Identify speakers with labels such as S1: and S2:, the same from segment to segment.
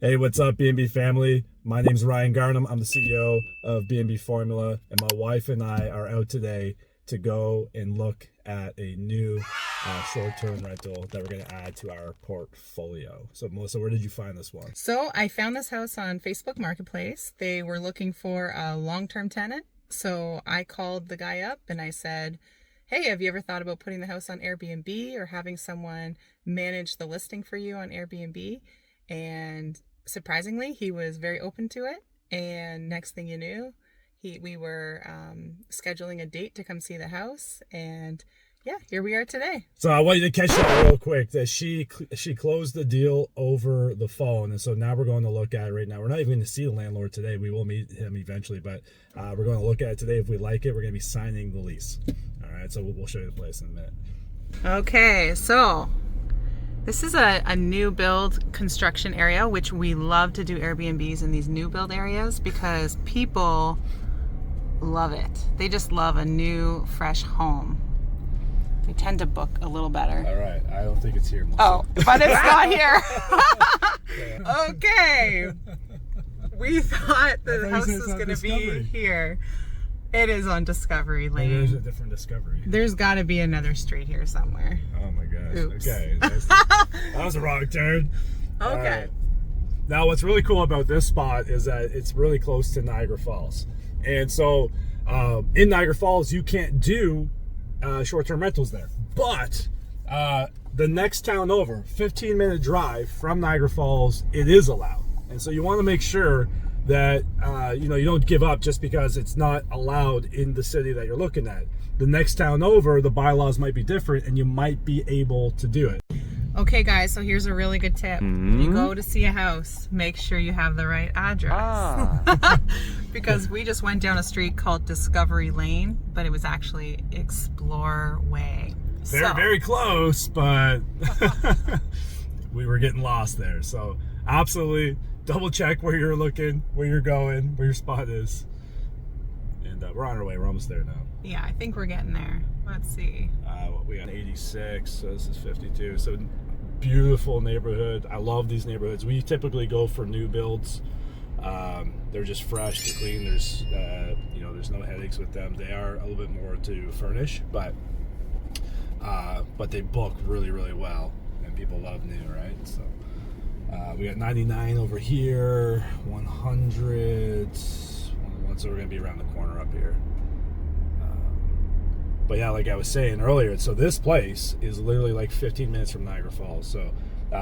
S1: Hey, what's up, B&B family? My name's Ryan Garnham. I'm the CEO of B&B Formula, and my wife and I are out today to go and look at a new short-term rental that we're going to add to our portfolio. So, Melissa, where did you find this one?
S2: So I found this house on Facebook Marketplace. They were looking for a long-term tenant. So I called the guy up and I said, hey, have you ever thought about putting the house on Airbnb or having someone manage the listing for you on Airbnb? And surprisingly, he was very open to it. And next thing you knew, we were scheduling a date to come see the house. And yeah, here we are today.
S1: So I want you to catch that real quick, that she closed the deal over the phone. And so now we're going to look at it right now. We're not even going to see the landlord today. We will meet him eventually, but we're going to look at it today. If we like it, we're going to be signing the lease. All right, so we'll show you the place in a minute.
S2: Okay, so this is a new build construction area, which we love to do Airbnbs in these new build areas because people love it. They just love a new, fresh home. They tend to book a little better.
S1: All right, I don't think it's here, Melissa.
S2: Oh, but it's not here. Okay. We thought the house was going to be here. It is on Discovery Lane.
S1: There's a different Discovery.
S2: There's got to be another street here somewhere.
S1: Oh my gosh.
S2: Oops.
S1: Okay. That was a wrong turn.
S2: Okay.
S1: Now, what's really cool about this spot is that it's really close to Niagara Falls. And so in Niagara Falls, you can't do short-term rentals there. But the next town over, 15-minute drive from Niagara Falls, it is allowed. And so you want to make sure that you don't give up just because it's not allowed in the city that you're looking at. The next town over, the bylaws might be different and you might be able to do it.
S2: Okay guys, so here's a really good tip. You go to see a house, make sure you have the right address. Because we just went down a street called Discovery Lane, but it was actually Explore Way.
S1: Very close, but we were getting lost there. So absolutely double check where you're looking, where you're going, where your spot is. And we're on our way. We're almost there now.
S2: Yeah, I think we're getting there. Let's see.
S1: We got 86, so this is 52. So beautiful neighborhood. I love these neighborhoods. We typically go for new builds. They're just fresh, they're clean. There's there's no headaches with them. They are a little bit more to furnish, but they book really, really well, and people love new, right? So we got 99 over here, 100. So we're gonna be around the corner up here. But yeah, like I was saying earlier, so this place is literally like 15 minutes from Niagara Falls. So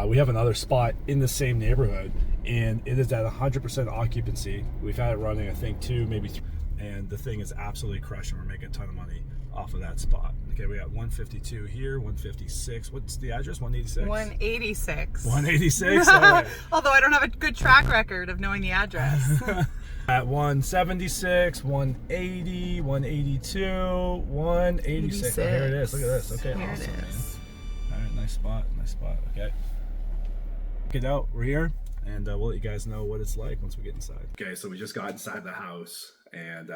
S1: we have another spot in the same neighborhood, and it is at 100% occupancy. We've had it running, I think, 2, maybe 3, and the thing is absolutely crushing. We're making a ton of money off of that spot. Okay, we got 152 here, 156. What's the address? 186?
S2: 186.
S1: 186? All right.
S2: Although I don't have a good track record of knowing the address.
S1: At 176, 180, 182, 186. Oh, here it is. Look at this. Okay,
S2: here
S1: awesome,
S2: it is.
S1: Man. All right, nice spot. Nice spot. Okay. Get out. We're here, and we'll let you guys know what it's like once we get inside. Okay, so we just got inside the house, and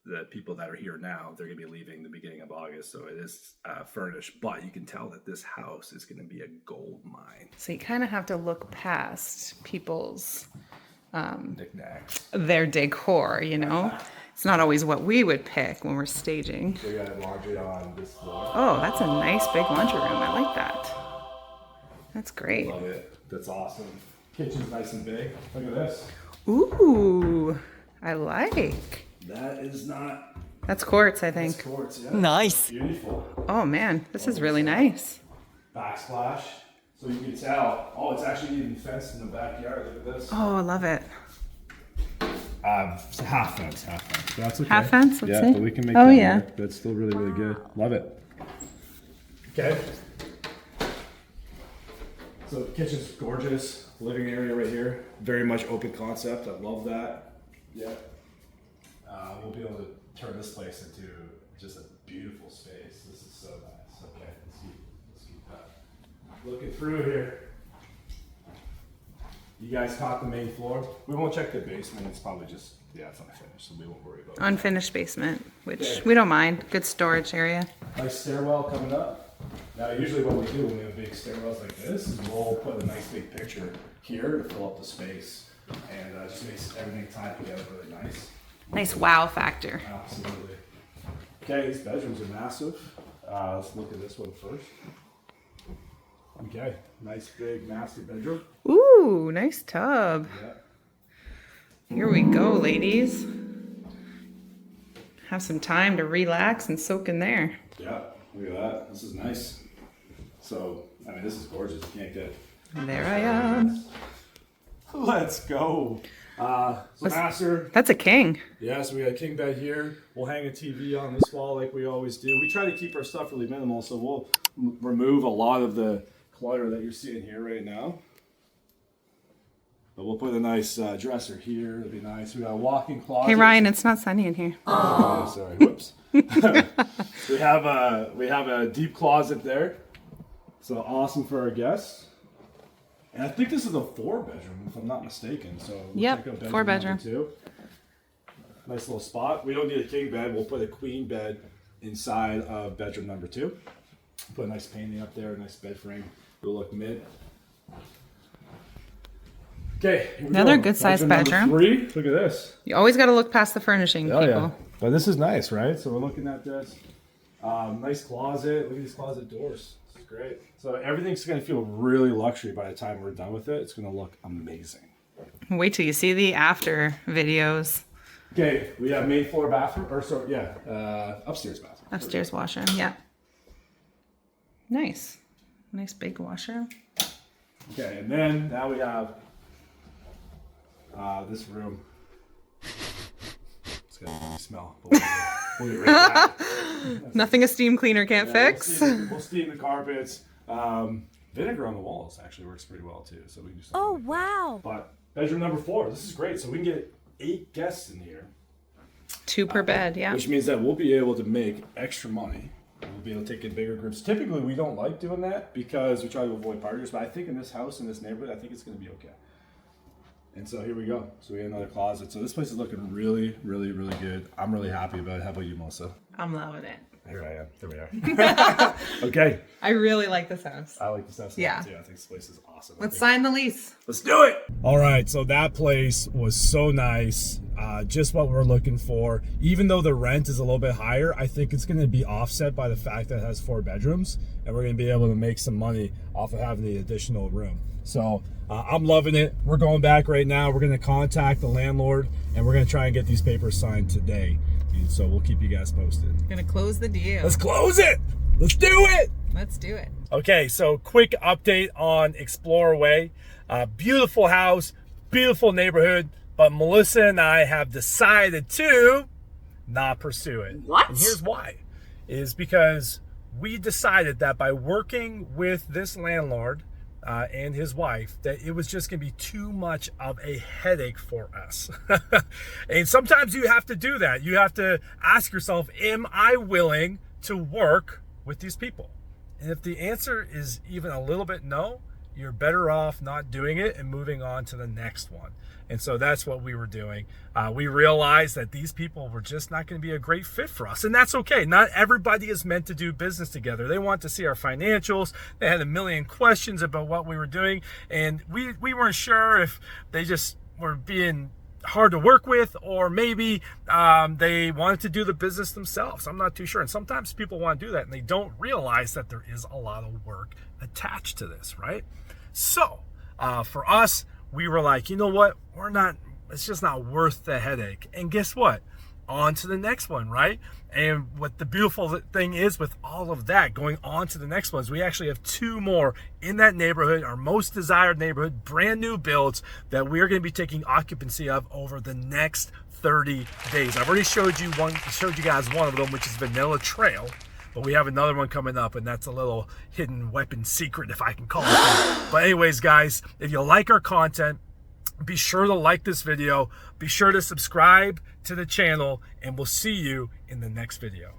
S1: the people that are here now, they're going to be leaving the beginning of August, so it is furnished, but you can tell that this house is going to be a gold mine.
S2: So you kind of have to look past people's
S1: knickknacks,
S2: their decor, It's not always what we would pick when we're staging.
S1: So we got laundry on this floor.
S2: Oh, that's a nice big laundry room. I like that. That's great.
S1: Love it. That's awesome. Kitchen's nice and big. Look at this.
S2: Ooh, I like.
S1: That is not...
S2: That's quartz, I think.
S1: That's quartz, yeah.
S3: Nice.
S1: Beautiful.
S2: Oh man, this is really nice.
S1: Backsplash. So you can tell, it's actually even fenced in the backyard. Look at this.
S2: Oh, I love it.
S1: It's half fence. That's okay.
S2: Half fence, let's see.
S1: But we can make
S2: Oh,
S1: that
S2: yeah.
S1: work. That's still really, really good. Love it. Okay. So the kitchen's gorgeous. Living area right here. Very much open concept. I love that. Yeah. We'll be able to turn this place into just a beautiful space. This is so nice. Okay, let's keep that. Looking through here. You guys caught the main floor. We won't check the basement. It's probably just, it's unfinished, so we won't worry about it.
S2: Unfinished basement, which we don't mind. Good storage area.
S1: Nice stairwell coming up. Now, usually what we do when we have big stairwells like this is we'll put a nice big picture here to fill up the space, and just makes everything tied together really nice.
S2: Nice wow factor.
S1: Absolutely. Okay, these bedrooms are massive. Let's look at this one first. Okay, nice big master bedroom.
S2: Ooh, nice tub.
S1: Yeah.
S2: Here we go, ladies. Have some time to relax and soak in there.
S1: Yeah, look at that. This is nice. So, I mean, this is gorgeous. You can't get.
S2: There I am.
S1: Let's go. Master.
S2: That's a king.
S1: Yeah, so we got a king bed here. We'll hang a TV on this wall like we always do. We try to keep our stuff really minimal, so we'll remove a lot of the clutter that you're seeing here right now. But we'll put a nice dresser here. It'll be nice. We got a walk-in closet.
S2: Hey Ryan, it's not sunny in here.
S1: Oh, sorry. Whoops. we have a deep closet there. So awesome for our guests. And I think this is a 4-bedroom, if I'm not mistaken. So we'll
S2: yep,
S1: check out bedroom
S2: 4-bedroom.
S1: number 2. Nice little spot. We don't need a king bed. We'll put a queen bed inside of bedroom number 2. Put a nice painting up there, a nice bed frame. It'll look mid. Okay, here we
S2: Another
S1: go.
S2: good-sized
S1: Bedroom number
S2: bedroom.
S1: 3. Look at this.
S2: You always got to look past the furnishing,
S1: Oh,
S2: people.
S1: yeah. But this is nice, right? So we're looking at this. Nice closet. Look at these closet doors. This is great. So everything's going to feel really luxury by the time we're done with it. It's going to look amazing.
S2: Wait till you see the after videos.
S1: Okay, we have main floor bathroom, upstairs bathroom.
S2: Upstairs washer, yeah. Nice. Nice big washer.
S1: Okay, and then now we have this room. It's got a funny smell. We'll get rid of that.
S2: Nothing a steam cleaner can't fix.
S1: We'll steam the carpets. Vinegar on the walls actually works pretty well too, so we can do something.
S3: Oh,
S1: like
S3: wow.
S1: that. But bedroom number 4, this is great. So we can get 8 guests in here.
S2: 2 per bed, yeah.
S1: Which means that we'll be able to make extra money. We'll be able to take in bigger groups. Typically, we don't like doing that because we try to avoid partiers. But I think in this house, in this neighborhood, I think it's going to be okay. And so here we go. So we have another closet. So this place is looking really, really, really good. I'm really happy about it. How about you, Melissa?
S2: I'm loving it.
S1: Here I am. There we are. Okay.
S2: I really like this house.
S1: I like this house.
S2: Yeah.
S1: Too. I think this place is awesome.
S2: Let's sign the lease.
S1: Let's do it. All right. So that place was so nice. Just what we're looking for. Even though the rent is a little bit higher, I think it's going to be offset by the fact that it has 4 bedrooms, and we're going to be able to make some money off of having the additional room. So I'm loving it. We're going back right now. We're going to contact the landlord, and we're going to try and get these papers signed today. And so we'll keep you guys posted.
S2: Gonna close the deal.
S1: Let's close it. Let's do it.
S2: Let's do it.
S1: Okay, so quick update on Explorer Way. Beautiful house, beautiful neighborhood, but Melissa and I have decided to not pursue it.
S2: What?
S1: And here's why. Is because we decided that by working with this landlord and his wife, that it was just going to be too much of a headache for us. And sometimes you have to do that. You have to ask yourself, am I willing to work with these people? And if the answer is even a little bit no, you're better off not doing it and moving on to the next one. And so that's what we were doing. We realized that these people were just not going to be a great fit for us. And that's okay. Not everybody is meant to do business together. They want to see our financials. They had a million questions about what we were doing. And we weren't sure if they just were being hard to work with, or maybe they wanted to do the business themselves. I'm not too sure. And sometimes people want to do that and they don't realize that there is a lot of work attached to this, right? So for us, we were like, you know what? It's just not worth the headache. And guess what? On to the next one, right? And what the beautiful thing is with all of that, going on to the next ones, we actually have 2 more in that neighborhood, our most desired neighborhood, brand new builds that we're going to be taking occupancy of over the next 30 days. I've already showed you guys one of them, which is Vanilla Trail. But we have another one coming up, and that's a little hidden weapon secret, if I can call it that. But anyways, guys, if you like our content, be sure to like this video. Be sure to subscribe to the channel, and we'll see you in the next video.